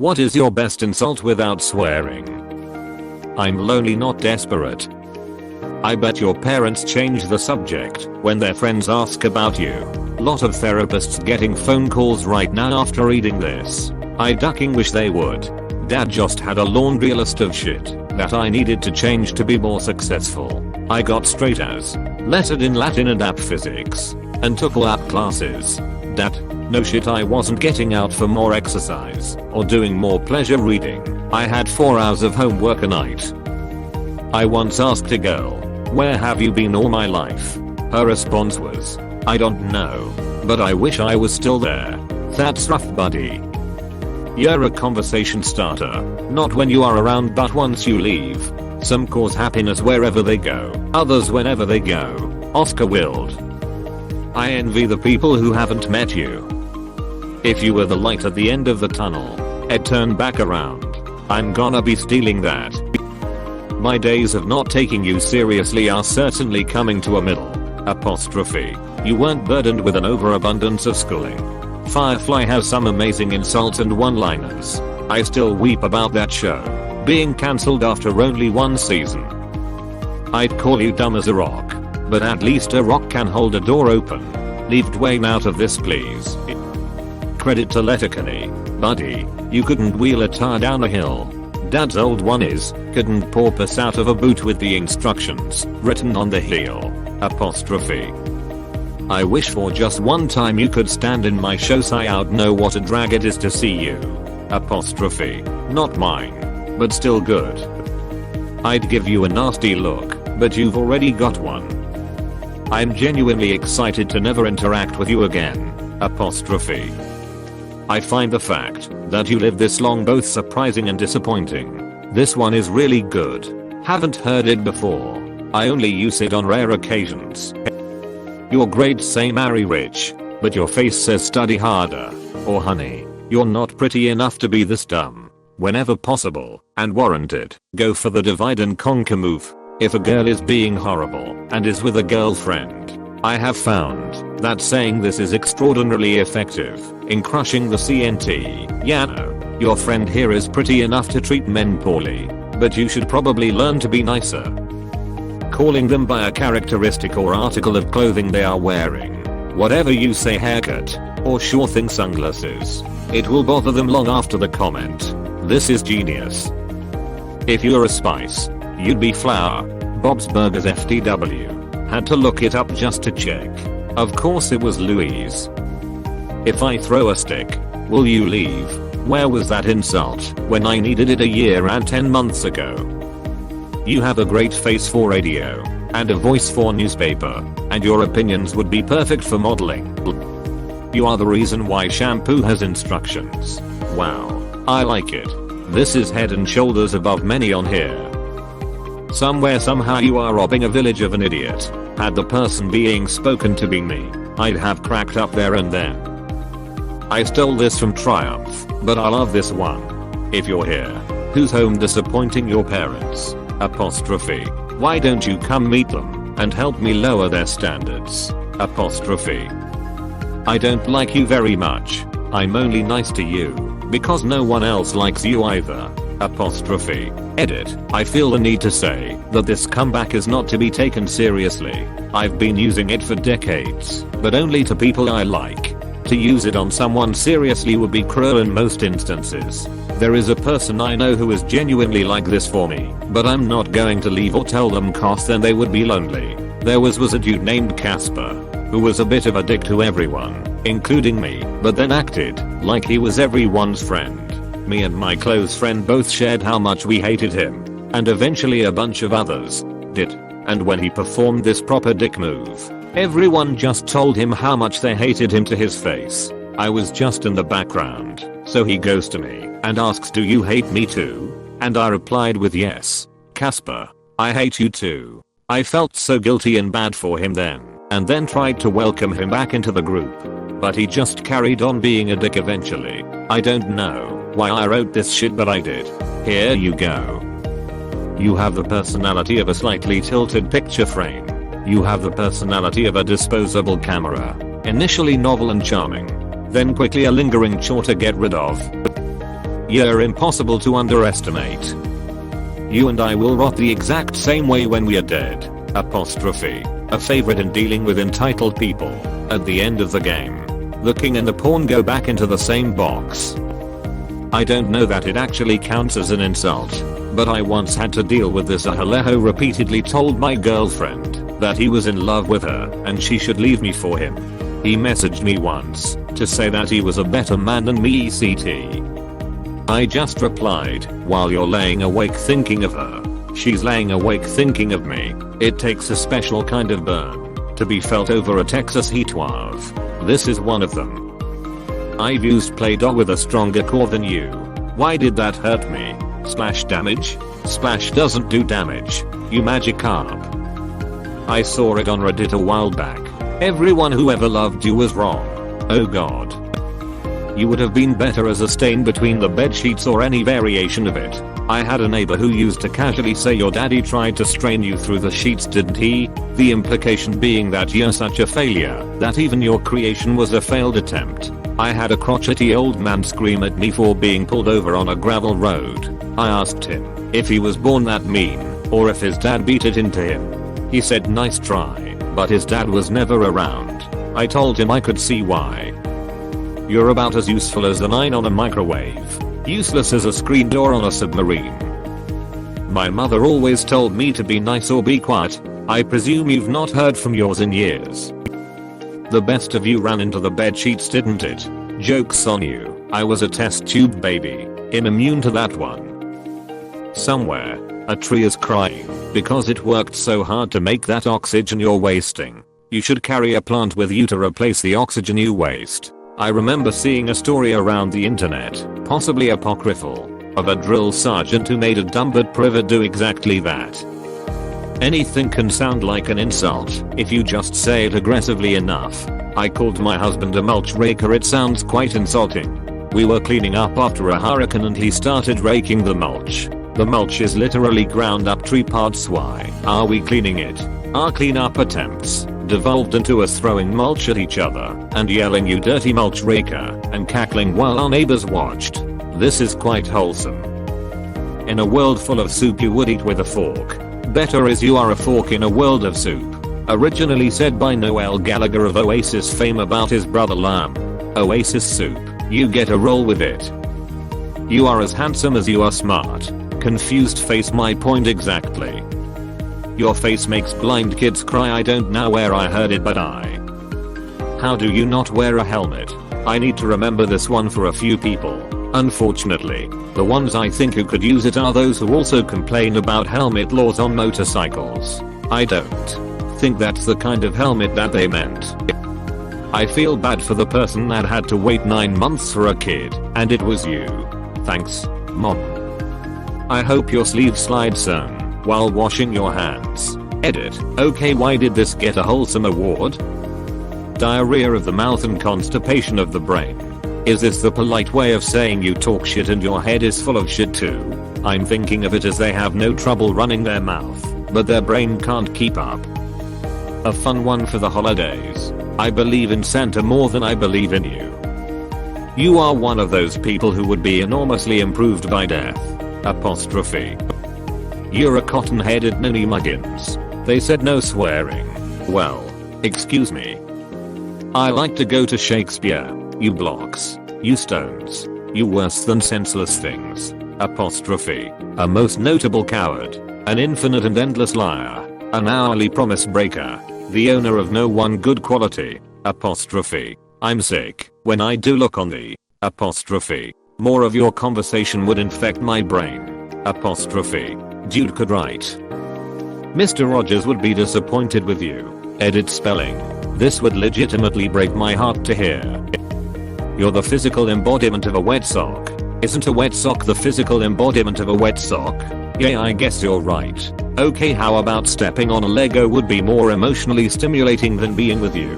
What is your best insult without swearing? I'm lonely, not desperate. I bet your parents change the subject when their friends ask about you. Lot of therapists getting phone calls right now after reading this. I ducking wish they would. Dad just had a laundry list of shit that I needed to change to be more successful. I got straight A's, lettered in Latin and app physics, and took lab classes. Dad, no shit, I wasn't getting out for more exercise or doing more pleasure reading. I had 4 hours of homework a night. I once asked a girl, "Where have you been all my life?" Her response was, "I don't know, but I wish I was still there." That's rough, buddy. You're a conversation starter, not when you are around but once you leave. Some cause happiness wherever they go, others whenever they go. Oscar Wilde. I envy the people who haven't met you. If you were the light at the end of the tunnel, I'd turn back around. I'm gonna be stealing that. My days of not taking you seriously are certainly coming to a middle. Apostrophe. You weren't burdened with an overabundance of schooling. Firefly has some amazing insults and one-liners. I still weep about that show being cancelled after only 1 season. I'd call you dumb as a rock, but at least a rock can hold a door open. Leave Dwayne out of this, please. Credit to Letterkenny. Buddy, you couldn't wheel a tire down a hill. Dad's old one is, couldn't pour piss out of a boot with the instructions written on the heel. Apostrophe. I wish for just one time you could stand in my show so I'd know what a drag it is to see you. Apostrophe. Not mine, but still good. I'd give you a nasty look, but you've already got one. I'm genuinely excited to never interact with you again. Apostrophe. I find the fact that you live this long both surprising and disappointing. This one is really good. Haven't heard it before. I only use it on rare occasions. Your grades say marry rich, but your face says study harder. Or honey, you're not pretty enough to be this dumb. Whenever possible, and warranted, go for the divide and conquer move. If a girl is being horrible and is with a girlfriend, I have found that saying this is extraordinarily effective in crushing the CNT. Yeah, no, your friend here is pretty enough to treat men poorly, but you should probably learn to be nicer. Calling them by a characteristic or article of clothing they are wearing. Whatever you say, haircut, or sure thing sunglasses, it will bother them long after the comment. This is genius. If you're a spice, you'd be flour. Bob's Burgers FTW. Had to look it up just to check. Of course it was Louise. If I throw a stick, will you leave? Where was that insult when I needed it a year and 10 months ago? You have a great face for radio, and a voice for newspaper, and your opinions would be perfect for modeling. You are the reason why shampoo has instructions. Wow, I like it. This is head and shoulders above many on here. Somewhere somehow you are robbing a village of an idiot. Had the person being spoken to been me, I'd have cracked up there and then. I stole this from Triumph, but I love this one. If you're here, who's home disappointing your parents? Apostrophe. Why don't you come meet them and help me lower their standards? Apostrophe. I don't like you very much. I'm only nice to you because no one else likes you either. Apostrophe. Edit. I feel the need to say that this comeback is not to be taken seriously. I've been using it for decades, but only to people I like. To use it on someone seriously would be cruel in most instances. There is a person I know who is genuinely like this for me, but I'm not going to leave or tell them cause then they would be lonely. There was a dude named Casper, who was a bit of a dick to everyone, including me, but then acted like he was everyone's friend. Me and my close friend both shared how much we hated him, and eventually a bunch of others did. And when he performed this proper dick move, everyone just told him how much they hated him to his face. I was just in the background, so he goes to me and asks, "Do you hate me too?" And I replied with, "Yes, Casper, I hate you too." I felt so guilty and bad for him then, and then tried to welcome him back into the group. But he just carried on being a dick eventually. I don't know why I wrote this shit, but I did. Here you go. You have the personality of a slightly tilted picture frame. You have the personality of a disposable camera. Initially novel and charming, then quickly a lingering chore to get rid of. You're impossible to underestimate. You and I will rot the exact same way when we are dead. Apostrophe. A favorite in dealing with entitled people. At the end of the game, the king and the pawn go back into the same box. I don't know that it actually counts as an insult, but I once had to deal with this. Alejo repeatedly told my girlfriend that he was in love with her and she should leave me for him. He messaged me once to say that he was a better man than me etc. I just replied, while you're laying awake thinking of her, she's laying awake thinking of me. It takes a special kind of burn to be felt over a Texas heatwave. This is one of them. I've used Play-Doh with a stronger core than you. Why did that hurt me? Splash damage? Splash doesn't do damage, you Magikarp. I saw it on Reddit a while back. Everyone who ever loved you was wrong. Oh god. You would have been better as a stain between the bed sheets or any variation of it. I had a neighbor who used to casually say your daddy tried to strain you through the sheets, didn't he? The implication being that you're such a failure that even your creation was a failed attempt. I had a crotchety old man scream at me for being pulled over on a gravel road. I asked him if he was born that mean or if his dad beat it into him. He said nice try, but his dad was never around. I told him I could see why. You're about as useful as a 9 on a microwave. Useless as a screen door on a submarine. My mother always told me to be nice or be quiet. I presume you've not heard from yours in years. The best of you ran into the bed sheets, didn't it? Joke's on you. I was a test tube baby. Immune to that one. Somewhere, a tree is crying because it worked so hard to make that oxygen you're wasting. You should carry a plant with you to replace the oxygen you waste. I remember seeing a story around the internet, possibly apocryphal, of a drill sergeant who made a dumb but privet do exactly that. Anything can sound like an insult if you just say it aggressively enough. I called my husband a mulch raker. It sounds quite insulting. We were cleaning up after a hurricane and he started raking the mulch. The mulch is literally ground up tree parts. Why are we cleaning it? Our cleanup attempts devolved into us throwing mulch at each other and yelling you dirty mulch raker and cackling while our neighbors watched. This is quite wholesome. In a world full of soup you would eat with a fork. Better is you are a fork in a world of soup. Originally said by Noel Gallagher of Oasis fame about his brother Lamb. Oasis soup, you get a roll with it. You are as handsome as you are smart. Confused face, my point exactly. Your face makes blind kids cry. I don't know where I heard it, but how do you not wear a helmet? I need to remember this one for a few people. Unfortunately, the ones I think who could use it are those who also complain about helmet laws on motorcycles. I don't think that's the kind of helmet that they meant. I feel bad for the person that had to wait 9 months for a kid, and it was you. Thanks, Mom. I hope your sleeve slides sewn while washing your hands. Edit. Okay, why did this get a wholesome award? Diarrhea of the mouth and constipation of the brain. Is this the polite way of saying you talk shit and your head is full of shit too? I'm thinking of it as they have no trouble running their mouth, but their brain can't keep up. A fun one for the holidays. I believe in Santa more than I believe in you. You are one of those people who would be enormously improved by death. Apostrophe. You're a cotton-headed Minnie Muggins. They said no swearing. Well, excuse me. I like to go to Shakespeare. You blocks. You stones. You worse than senseless things. Apostrophe. A most notable coward. An infinite and endless liar. An hourly promise breaker. The owner of no one good quality. Apostrophe. I'm sick. When I do look on the apostrophe, more of your conversation would infect my brain. Apostrophe. Dude could write. Mr. Rogers would be disappointed with you. Edit spelling. This would legitimately break my heart to hear. You're the physical embodiment of a wet sock. Isn't a wet sock the physical embodiment of a wet sock? Yeah, I guess you're right. Okay, how about stepping on a Lego would be more emotionally stimulating than being with you?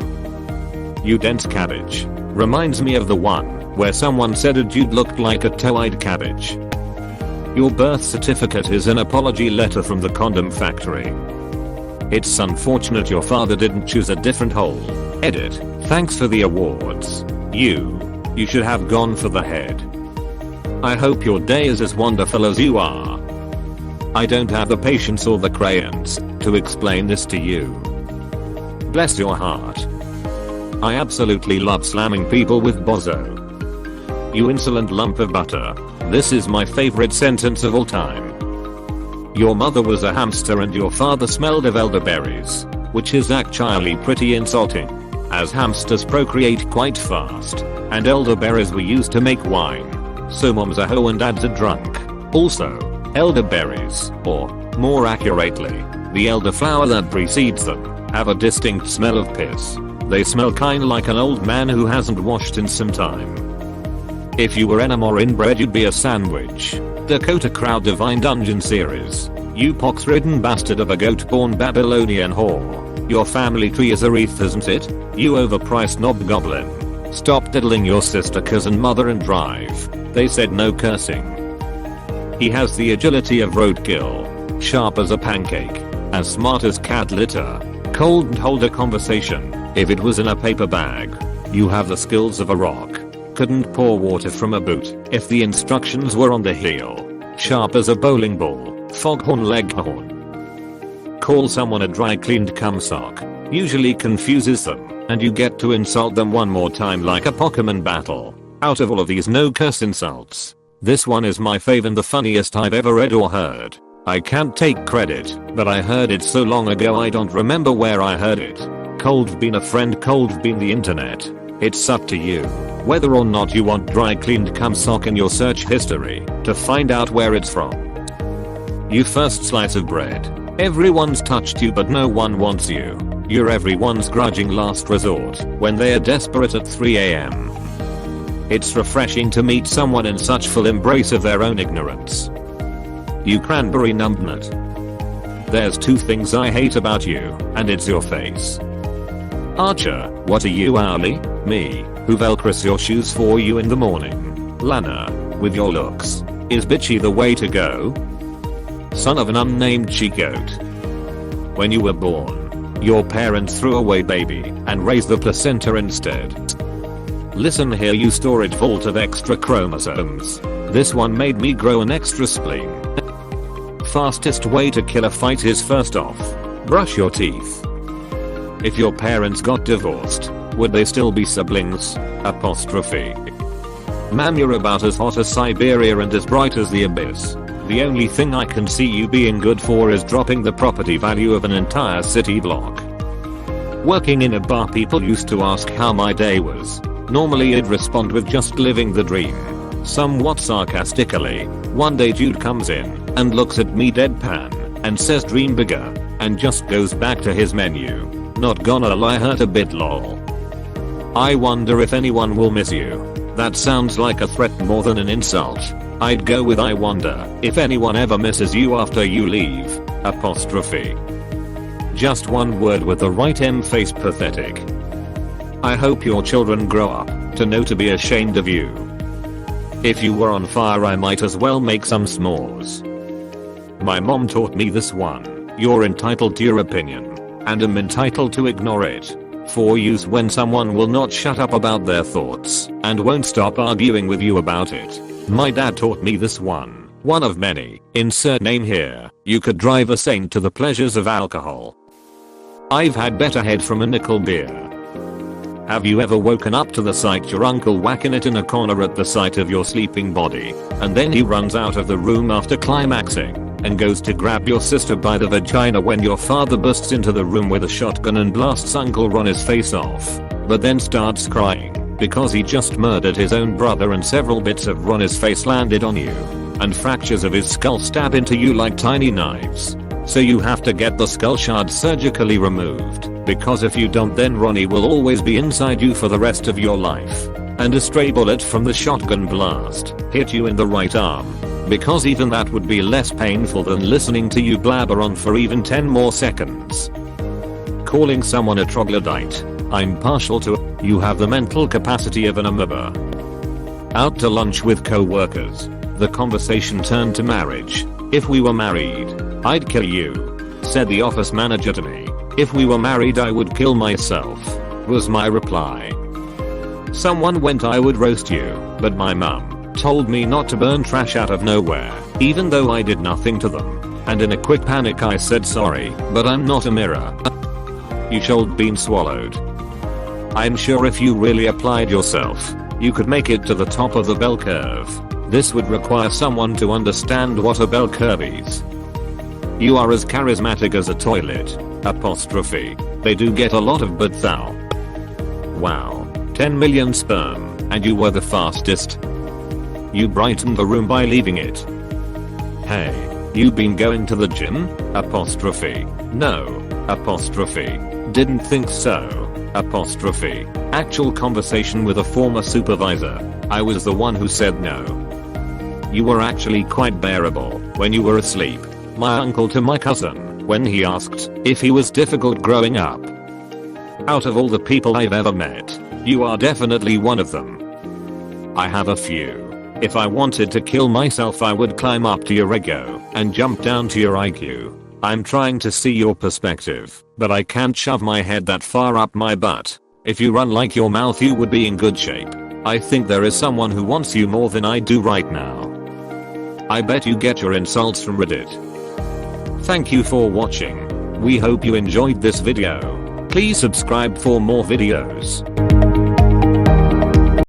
You dense cabbage. Reminds me of the one where someone said a dude looked like a toe-eyed cabbage. Your birth certificate is an apology letter from the condom factory. It's unfortunate your father didn't choose a different hole. Edit. Thanks for the awards. You should have gone for the head. I hope your day is as wonderful as you are. I don't have the patience or the crayons to explain this to you. Bless your heart. I absolutely love slamming people with bozo. You insolent lump of butter. This is my favorite sentence of all time. Your mother was a hamster and your father smelled of elderberries, which is actually pretty insulting, as hamsters procreate quite fast, and elderberries were used to make wine. So mom's a hoe and dad's a drunk. Also, elderberries, or, more accurately, the elderflower that precedes them, have a distinct smell of piss. They smell kinda like an old man who hasn't washed in some time. If you were enema or inbred you'd be a sandwich. Dakota Crowd Divine Dungeon Series. You pox-ridden bastard of a goat-born Babylonian whore. Your family tree is a wreath, isn't it? You overpriced knob goblin. Stop diddling your sister, cousin, mother and drive. They said no cursing. He has the agility of roadkill. Sharp as a pancake. As smart as cat litter. Cold and hold a conversation. If it was in a paper bag. You have the skills of a rock. Couldn't pour water from a boot if the instructions were on the heel. Sharp as a bowling ball. Foghorn leghorn. Call someone a dry cleaned cum sock. Usually confuses them, and you get to insult them one more time like a Pokemon battle. Out of all of these no curse insults, this one is my fave and the funniest I've ever read or heard. I can't take credit, but I heard it so long ago I don't remember where I heard it. Cold been a friend, cold been the internet. It's up to you whether or not you want dry cleaned cum sock in your search history to find out where it's from. You first slice of bread. Everyone's touched you but no one wants you. You're everyone's grudging last resort when they are desperate at 3 AM. It's refreshing to meet someone in such full embrace of their own ignorance. You cranberry numbnut. There's two things I hate about you, and it's your face. Archer, what are you, Owly? Me, who velcros your shoes for you in the morning. Lana, with your looks. Is bitchy the way to go? Son of an unnamed she-goat. When you were born, your parents threw away baby and raised the placenta instead. Listen here, you storage vault of extra chromosomes. This one made me grow an extra spleen. Fastest way to kill a fight is first off, brush your teeth. If your parents got divorced, would they still be siblings? Apostrophe. Man, you're about as hot as Siberia and as bright as the abyss. The only thing I can see you being good for is dropping the property value of an entire city block. Working in a bar, people used to ask how my day was. Normally I'd respond with just living the dream. Somewhat sarcastically, one day dude comes in and looks at me deadpan and says dream bigger and just goes back to his menu. Not gonna lie, hurt a bit lol. I wonder if anyone will miss you. That sounds like a threat more than an insult. I'd go with I wonder if anyone ever misses you after you leave. Apostrophe. Just one word with the right face, pathetic. I hope your children grow up to know to be ashamed of you. If you were on fire I might as well make some s'mores. My mom taught me this one. You're entitled to your opinion. And am entitled to ignore it. For use when someone will not shut up about their thoughts and won't stop arguing with you about it. My dad taught me this one of many. Insert name here. You could drive a saint to the pleasures of alcohol. I've had better head from a nickel beer. Have you ever woken up to the sight your uncle whacking it in a corner at the sight of your sleeping body, and then he runs out of the room after climaxing and goes to grab your sister by the vagina when your father bursts into the room with a shotgun and blasts Uncle Ronnie's face off, but then starts crying because he just murdered his own brother and several bits of Ronnie's face landed on you, and fractures of his skull stab into you like tiny knives. So you have to get the skull shard surgically removed, because if you don't then Ronnie will always be inside you for the rest of your life. And a stray bullet from the shotgun blast hit you in the right arm, because even that would be less painful than listening to you blabber on for even 10 more seconds. Calling someone a troglodyte. I'm partial to. You have the mental capacity of an amoeba. Out to lunch with co-workers. The conversation turned to marriage. If we were married, I'd kill you, said the office manager to me. If we were married I would kill myself, was my reply. Someone went I would roast you, but my mum told me not to burn trash out of nowhere, even though I did nothing to them. And in a quick panic I said sorry, but I'm not a mirror. You should been swallowed. I'm sure if you really applied yourself, you could make it to the top of the bell curve. This would require someone to understand what a bell curve is. You are as charismatic as a toilet. Apostrophe. They do get a lot of but thou. Wow. 10 million sperm, and you were the fastest. You brightened the room by leaving it. Hey, you been going to the gym? Apostrophe. No. Apostrophe. Didn't think so. Apostrophe. Actual conversation with a former supervisor. I was the one who said no. You were actually quite bearable when you were asleep. My uncle to my cousin, when he asked if he was difficult growing up. Out of all the people I've ever met, you are definitely one of them. I have a few. If I wanted to kill myself I would climb up to your ego and jump down to your IQ. I'm trying to see your perspective, but I can't shove my head that far up my butt. If you run like your mouth you would be in good shape. I think there is someone who wants you more than I do right now. I bet you get your insults from Reddit. Thank you for watching. We hope you enjoyed this video. Please subscribe for more videos.